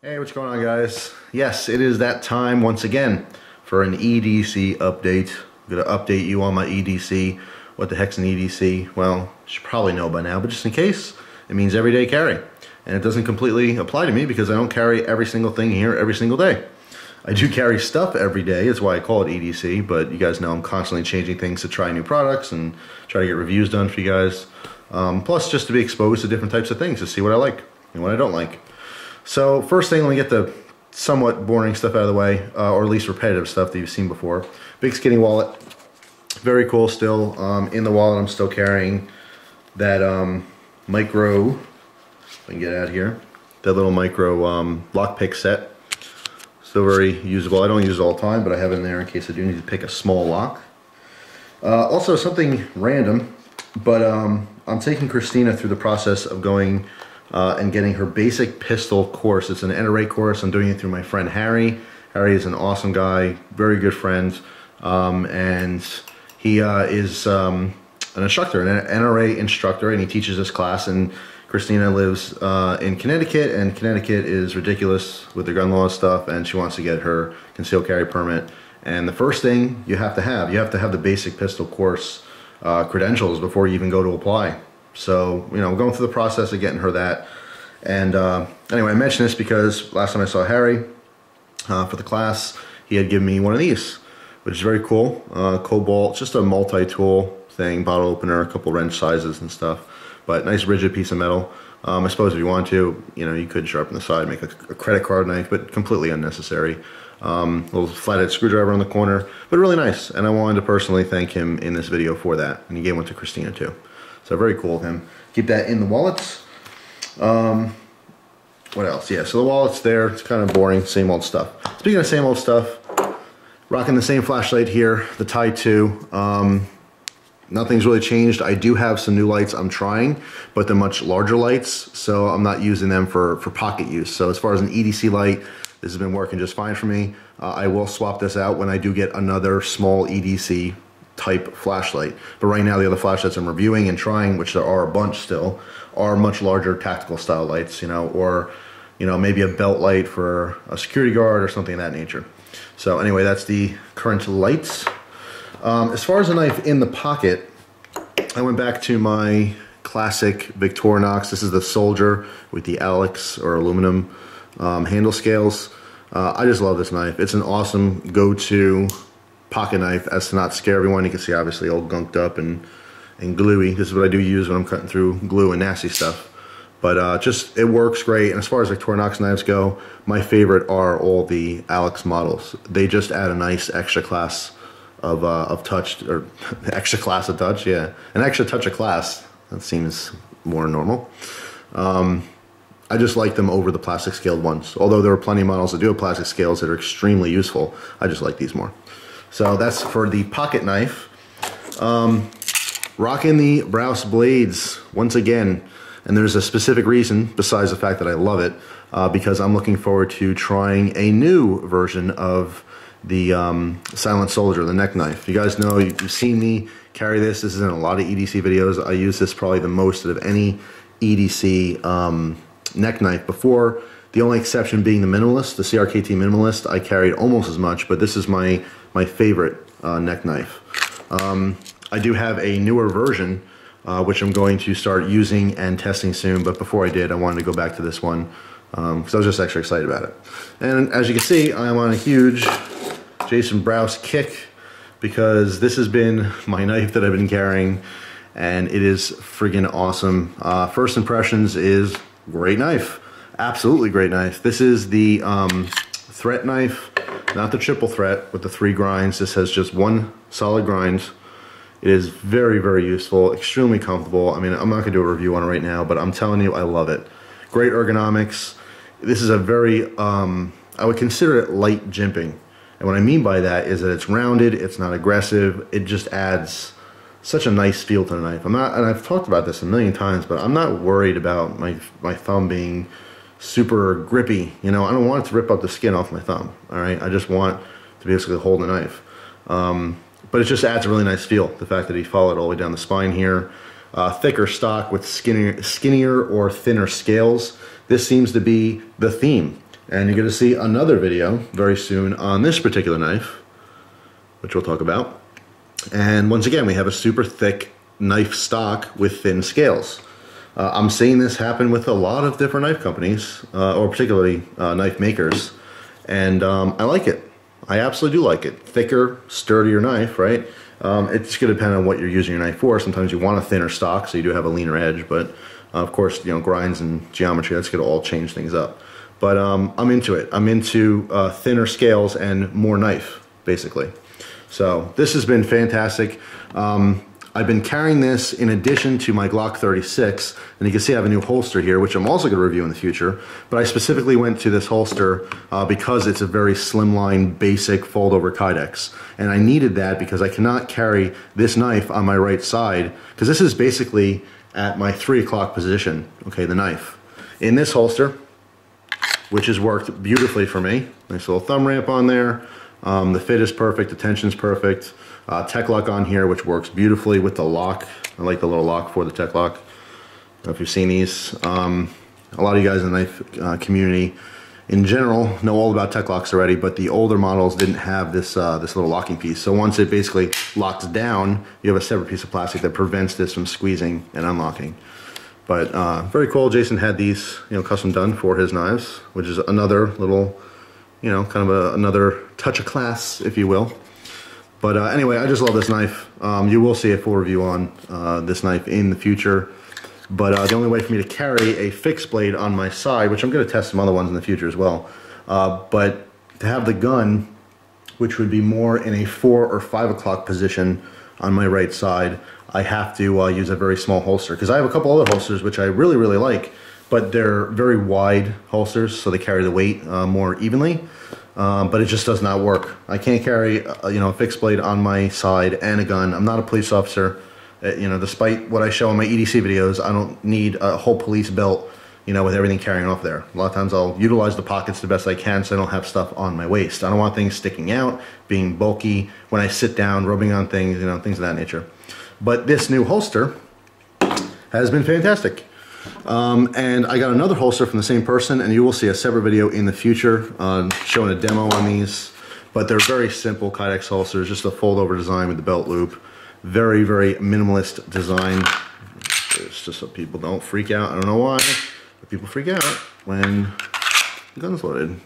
Hey, what's going on, guys? Yes, it is that time once again for an EDC update. I'm going to update you on my EDC. What the heck's an EDC? Well, you should probably know by now, but just in case, it means everyday carry. And it doesn't completely apply to me because I don't carry every single thing here every single day. I do carry stuff every day, that's why I call it EDC, but you guys know I'm constantly changing things to try new products and try to get reviews done for you guys. Plus just to be exposed to different types of things to see what I like and what I don't like. So first thing, let me get the somewhat boring stuff out of the way, or at least repetitive stuff that you've seen before. Big skinny wallet, very cool still. In the wallet I'm still carrying that micro, if I can get out here, that little micro lockpick set. Still very usable. I don't use it all the time, but I have it in there in case I do need to pick a small lock. Also something random, but I'm taking Christina through the process of going and getting her basic pistol course. It's an NRA course. I'm doing it through my friend Harry. Harry is an awesome guy, very good friend, and he is an instructor, an NRA instructor, and he teaches this class. And Christina lives in Connecticut, and Connecticut is ridiculous with the gun law stuff, and she wants to get her concealed carry permit. And the first thing you have to have the basic pistol course credentials before you even go to apply. So, you know, I'm going through the process of getting her that. And anyway, I mentioned this because last time I saw Harry for the class, he had given me one of these, which is very cool. Cobalt, just a multi-tool thing, bottle opener, a couple wrench sizes and stuff. But nice rigid piece of metal. I suppose if you want to, you know, you could sharpen the side, make a credit card knife, but completely unnecessary. Little flathead screwdriver on the corner, but really nice. And I wanted to personally thank him in this video for that. And he gave one to Christina too. So very cool of him. Keep that in the wallets. What else? Yeah, so the wallet's there. It's kind of boring, same old stuff. Speaking of same old stuff, rocking the same flashlight here, the Tide 2. Nothing's really changed. I do have some new lights I'm trying, but they're much larger lights, so I'm not using them for pocket use. So as far as an EDC light, this has been working just fine for me. I will swap this out when I do get another small EDC type flashlight. But right now the other flashlights I'm reviewing and trying, which there are a bunch still, are much larger tactical style lights, you know, or, you know, maybe a belt light for a security guard or something of that nature. So anyway, that's the current lights. As far as a knife in the pocket, I went back to my classic Victorinox. This is the Soldier with the Alex or aluminum handle scales. I just love this knife. It's an awesome go-to pocket knife as to not scare everyone. You can see obviously all gunked up and gluey. This is what I do use when I'm cutting through glue and nasty stuff. But just, it works great. And as far as Victorinox knives go, my favorite are all the Alex models. They just add a nice extra class of touch, or extra class of touch, yeah. An extra touch of class. That seems more normal. I just like them over the plastic scaled ones. Although there are plenty of models that do have plastic scales that are extremely useful, I just like these more. So that's for the pocket knife. Rocking the Browse blades once again, and there's a specific reason besides the fact that I love it, because I'm looking forward to trying a new version of the Silent Soldier, the neck knife. You guys know, you've seen me carry this. This is in a lot of EDC videos. I use this probably the most out of any EDC neck knife before. The only exception being the Minimalist, the CRKT Minimalist. I carried almost as much, but this is my favorite neck knife. I do have a newer version, which I'm going to start using and testing soon, but before I did, I wanted to go back to this one, because I was just extra excited about it. And as you can see, I'm on a huge Jason Browse kick, because this has been my knife that I've been carrying, and it is friggin' awesome. First impressions is great knife. Absolutely great knife. This is the threat knife, not the triple threat with the 3 grinds. This has just 1 solid grind. It is very, very useful, extremely comfortable. I mean, I'm not gonna do a review on it right now, but I'm telling you, I love it. Great ergonomics. This is a very, I would consider it light jimping. And what I mean by that is that it's rounded, it's not aggressive, it just adds such a nice feel to the knife. I'm not, and I've talked about this a million times, but I'm not worried about my thumb being super grippy. You know, I don't want it to rip up the skin off my thumb, all right? I just want to basically hold the knife. But it just adds a really nice feel, the fact that he followed all the way down the spine here. Thicker stock with skinnier or thinner scales. This seems to be the theme And you're going to see another video very soon on this particular knife, which we'll talk about. And once again, we have a super thick knife stock with thin scales. I'm seeing this happen with a lot of different knife companies, or particularly knife makers, and I like it. I absolutely do like it. Thicker, sturdier knife, right? It's going to depend on what you're using your knife for. Sometimes you want a thinner stock, so you do have a leaner edge, but of course, you know, grinds and geometry, that's going to all change things up. But I'm into it. I'm into thinner scales and more knife, basically. So this has been fantastic. I've been carrying this in addition to my Glock 36, and you can see I have a new holster here, which I'm also going to review in the future. But I specifically went to this holster because it's a very slimline, basic fold-over Kydex. And I needed that because I cannot carry this knife on my right side, because this is basically at my 3 o'clock position, okay, the knife. In this holster, which has worked beautifully for me. Nice little thumb ramp on there. The fit is perfect, the tension's perfect. Tech lock on here, which works beautifully with the lock. I like the little lock for the tech lock. I don't know if you've seen these. A lot of you guys in the knife community in general know all about tech locks already, but the older models didn't have this this little locking piece. So once it basically locks down, you have a separate piece of plastic that prevents this from squeezing and unlocking. But very cool. Jason had these, you know, custom done for his knives, which is another little, you know, kind of another touch of class, if you will. But anyway, I just love this knife. You will see a full review on this knife in the future. But the only way for me to carry a fixed blade on my side, which I'm going to test some other ones in the future as well, but to have the gun, which would be more in a 4 or 5 o'clock position on my right side, I have to use a very small holster. Because I have a couple other holsters which I really, really like, but they're very wide holsters, so they carry the weight more evenly. But it just does not work. I can't carry you know, a fixed blade on my side and a gun. I'm not a police officer. You know, despite what I show in my EDC videos, I don't need a whole police belt, you know, with everything carrying off there. A lot of times I'll utilize the pockets the best I can so I don't have stuff on my waist. I don't want things sticking out, being bulky when I sit down, rubbing on things, you know, things of that nature. But this new holster has been fantastic. And I got another holster from the same person, and you will see a separate video in the future showing a demo on these. But they're very simple Kydex holsters, just a fold-over design with the belt loop. Very, very minimalist design. It's just so people don't freak out. I don't know why, but people freak out when the gun's loaded.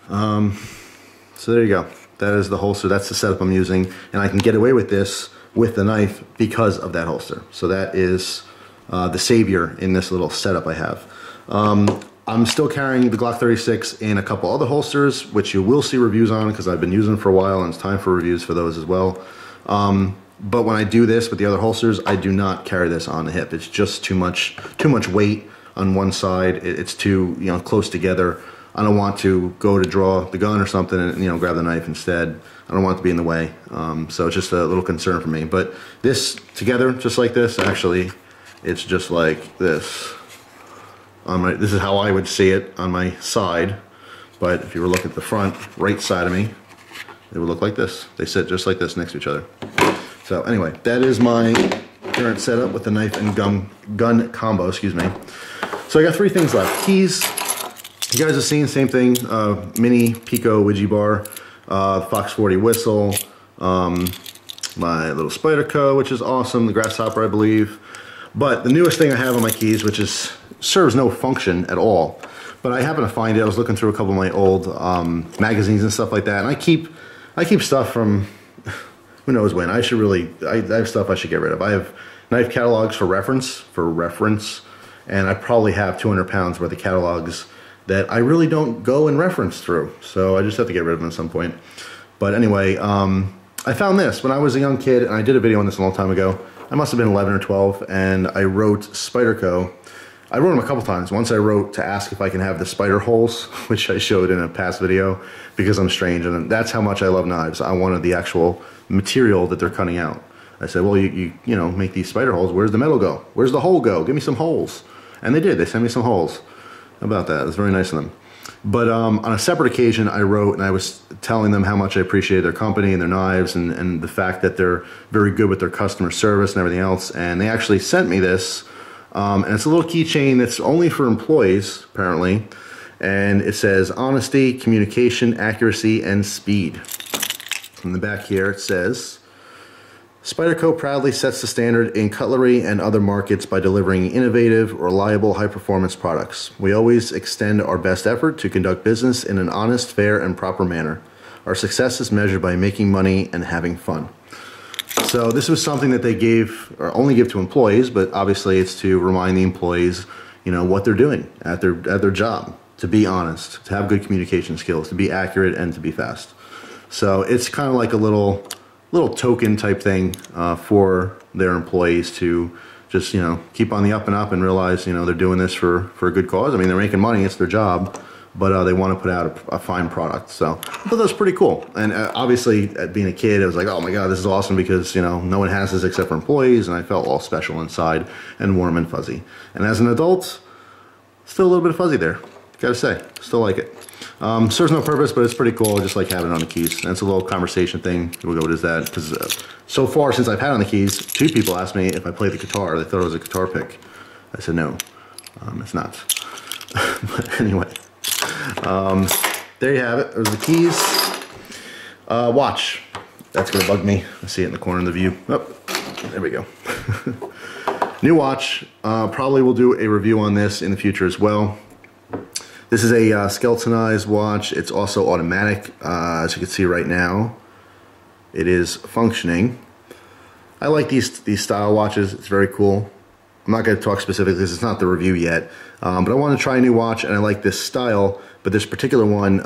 So there you go. That is the holster. That's the setup I'm using, and I can get away with this with the knife because of that holster. So that is the savior in this little setup I have. I'm still carrying the Glock 36 in a couple other holsters, which you will see reviews on because I've been using them for a while, and it's time for reviews for those as well. But when I do this with the other holsters, I do not carry this on the hip. It's just too much weight on one side. It's too, you know, close together. I don't want to go to draw the gun or something and, you know, grab the knife instead. I don't want it to be in the way. So it's just a little concern for me. But this together, just like this, actually, it's just like this. This is how I would see it on my side. But if you were looking at the front, right side of me, it would look like this. They sit just like this next to each other. So anyway, that is my current setup with the knife and gun combo, excuse me. So I got 3 things left. Keys, you guys have seen, same thing, mini Pico Ouija bar, Fox 40 whistle, my little Spyderco, which is awesome, the grasshopper, I believe. But the newest thing I have on my keys, which serves no function at all, but I happen to find it. I was looking through a couple of my old magazines and stuff like that, and I keep stuff from who knows when. I have stuff I should get rid of. I have knife catalogs for reference, and I probably have 200 pounds worth of catalogs that I really don't go and reference through. So I just have to get rid of them at some point. But anyway, I found this when I was a young kid, and I did a video on this a long time ago. I must have been 11 or 12, and I wrote Spyderco. I wrote them a couple times. Once I wrote to ask if I can have the spider holes, which I showed in a past video, because I'm strange, and that's how much I love knives. I wanted the actual material that they're cutting out. I said, well, you know, make these spider holes. Where's the metal go? Where's the hole go? Give me some holes. And they did. They sent me some holes. How about that? It was very nice of them. But on a separate occasion, I wrote and I was telling them how much I appreciate their company and their knives and the fact that they're very good with their customer service and everything else. And they actually sent me this. And it's a little keychain that's only for employees, apparently. And it says honesty, communication, accuracy, and speed. In the back here it says, Spyderco proudly sets the standard in cutlery and other markets by delivering innovative, reliable, high-performance products. We always extend our best effort to conduct business in an honest, fair, and proper manner. Our success is measured by making money and having fun. So this was something that they gave, or only give to employees, but obviously it's to remind the employees, you know, what they're doing at their job, to be honest, to have good communication skills, to be accurate, and to be fast. So it's kind of like a little token type thing for their employees to just, you know, keep on the up and up and realize, you know, they're doing this for a good cause. I mean, they're making money, it's their job, but they want to put out a fine product. So I thought that was pretty cool. And obviously, being a kid, I was like, oh my God, this is awesome, because, you know, no one has this except for employees, and I felt all special inside and warm and fuzzy. And as an adult, still a little bit of fuzzy there, gotta say, still like it. Serves no purpose, but it's pretty cool, just like having it on the keys. And it's a little conversation thing. We'll go, what is that? Because so far since I've had it on the keys, 2 people asked me if I play the guitar. They thought it was a guitar pick. I said no, it's not. But anyway, there you have it. There's the keys. Watch. That's gonna bug me. I see it in the corner of the view. Oh, there we go. New watch. Probably will do a review on this in the future as well. This is a skeletonized watch. It's also automatic. As you can see right now, it is functioning. I like these style watches. It's very cool. I'm not going to talk specifically because it's not the review yet, but I want to try a new watch, and I like this style, but this particular one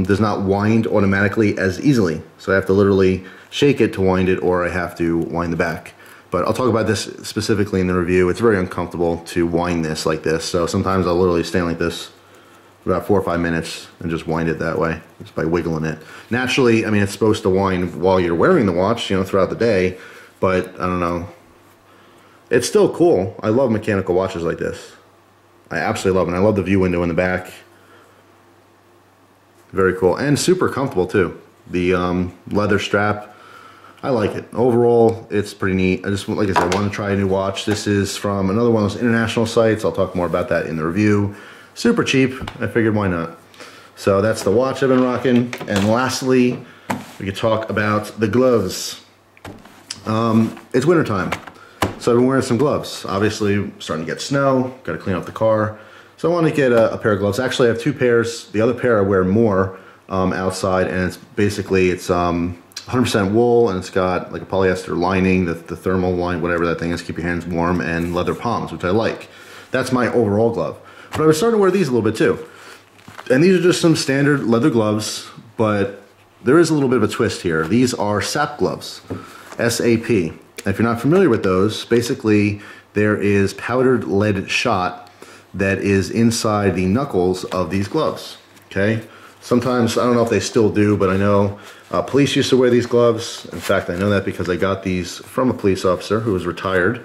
does not wind automatically as easily. So I have to literally shake it to wind it, or I have to wind the back. But I'll talk about this specifically in the review. It's very uncomfortable to wind this like this, so sometimes I'll literally stand like this for about 4 or 5 minutes and just wind it that way, just by wiggling it. Naturally, I mean, it's supposed to wind while you're wearing the watch, you know, throughout the day, but I don't know. It's still cool. I love mechanical watches like this. I absolutely love it. And I love the view window in the back. Very cool. And super comfortable too. The leather strap, I like it. Overall, it's pretty neat. I just, like I said, I want to try a new watch. This is from another one of those international sites. I'll talk more about that in the review. Super cheap. I figured, why not? So that's the watch I've been rocking. And lastly, we could talk about the gloves. It's wintertime. So I've been wearing some gloves. Obviously, starting to get snow, got to clean up the car. So I want to get a pair of gloves. Actually, I have 2 pairs. The other pair I wear more outside, and it's basically, it's 100% wool, and it's got like a polyester lining, the thermal line, whatever that thing is, keep your hands warm, and leather palms, which I like. That's my overall glove. But I was starting to wear these a little bit too. And these are just some standard leather gloves, but there is a little bit of a twist here. These are SAP gloves, S-A-P. If you're not familiar with those, basically there is powdered lead shot that is inside the knuckles of these gloves, okay? Sometimes, I don't know if they still do, but I know police used to wear these gloves. In fact, I know that because I got these from a police officer who was retired,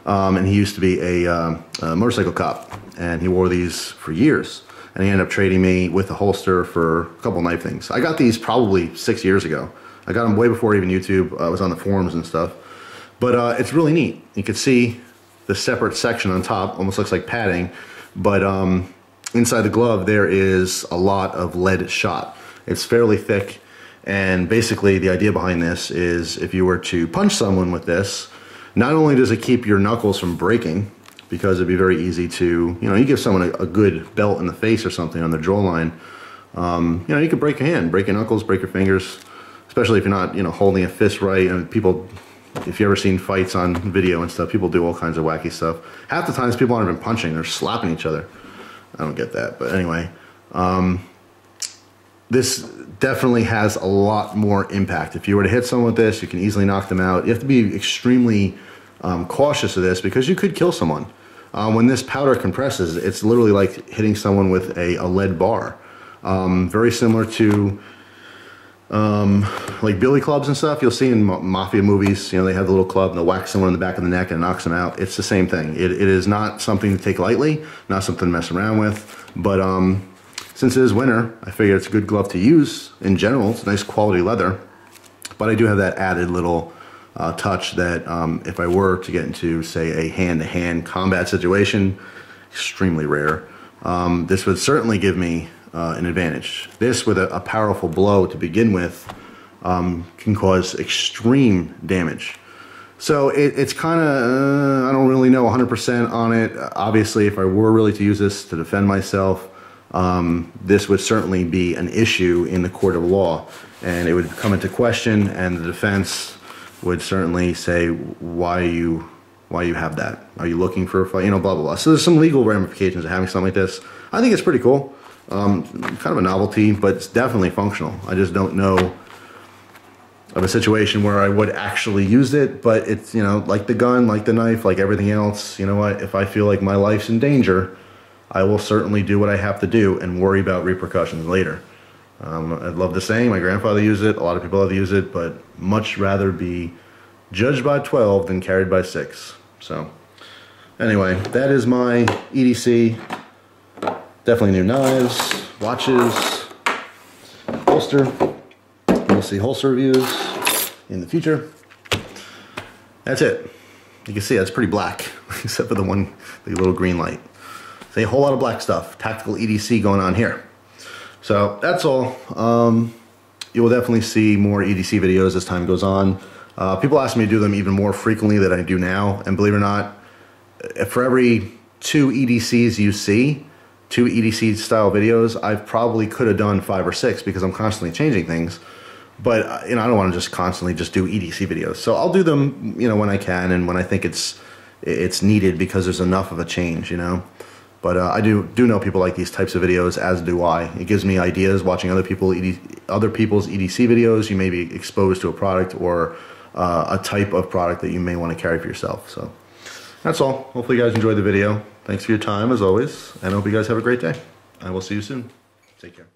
and he used to be a motorcycle cop, and he wore these for years. And he ended up trading me with a holster for a couple knife things. I got these probably 6 years ago. I got them way before even YouTube. I was on the forums and stuff. But it's really neat. You can see the separate section on top, almost looks like padding, but inside the glove there is a lot of lead shot. It's fairly thick, and basically the idea behind this is if you were to punch someone with this, not only does it keep your knuckles from breaking, because it'd be very easy to, you know, you give someone a good belt in the face or something on their jawline, you know, you could break your hand, break your knuckles, break your fingers, especially if you're not, you know, holding a fist right. And people, if you've ever seen fights on video and stuff, people do all kinds of wacky stuff. Half the times people aren't even punching, they're slapping each other. I don't get that, but anyway. This definitely has a lot more impact. If you were to hit someone with this, you can easily knock them out. You have to be extremely cautious of this because you could kill someone. When this powder compresses, it's literally like hitting someone with a lead bar. Very similar to like billy clubs and stuff you'll see in mafia movies. You know, they have the little club and they'll whack someone in the back of the neck and it knocks them out. It's the same thing. It is not something to take lightly, not something to mess around with. But since it is winter, I figure it's a good glove to use in general. It's nice quality leather. But I do have that added little touch that if I were to get into, say, a hand-to-hand combat situation, extremely rare, this would certainly give me an advantage. This, with a powerful blow to begin with, can cause extreme damage. So it's kind of, I don't really know 100% on it. Obviously, if I were really to use this to defend myself, this would certainly be an issue in the court of law, and it would come into question, and the defense would certainly say, why you have that? Are you looking for a fight? You know, blah, blah, blah. So there's some legal ramifications of having something like this. I think it's pretty cool. Kind of a novelty, but it's definitely functional. I just don't know of a situation where I would actually use it, but it's, you know, like the gun, like the knife, like everything else, you know what, if I feel like my life's in danger, I will certainly do what I have to do and worry about repercussions later. I'd love the saying, my grandfather used it, a lot of people have used it, but much rather be judged by 12 than carried by 6. So anyway, that is my EDC. Definitely new knives, watches, holster. We'll see holster reviews in the future. That's it. You can see that's pretty black, except for the little green light. So a whole lot of black stuff. Tactical EDC going on here. So that's all. You will definitely see more EDC videos as time goes on. People ask me to do them even more frequently than I do now, and believe it or not, for every 2 EDCs you see, 2 EDC style videos, I probably could have done 5 or 6 because I'm constantly changing things. But you know, I don't want to just constantly just do EDC videos. So I'll do them, you know, when I can and when I think it's needed, because there's enough of a change, you know. But I do know people like these types of videos, as do I. It gives me ideas watching other people's EDC videos. You may be exposed to a product or a type of product that you may want to carry for yourself. So that's all. Hopefully you guys enjoyed the video. Thanks for your time as always, and I hope you guys have a great day. I will see you soon. Take care.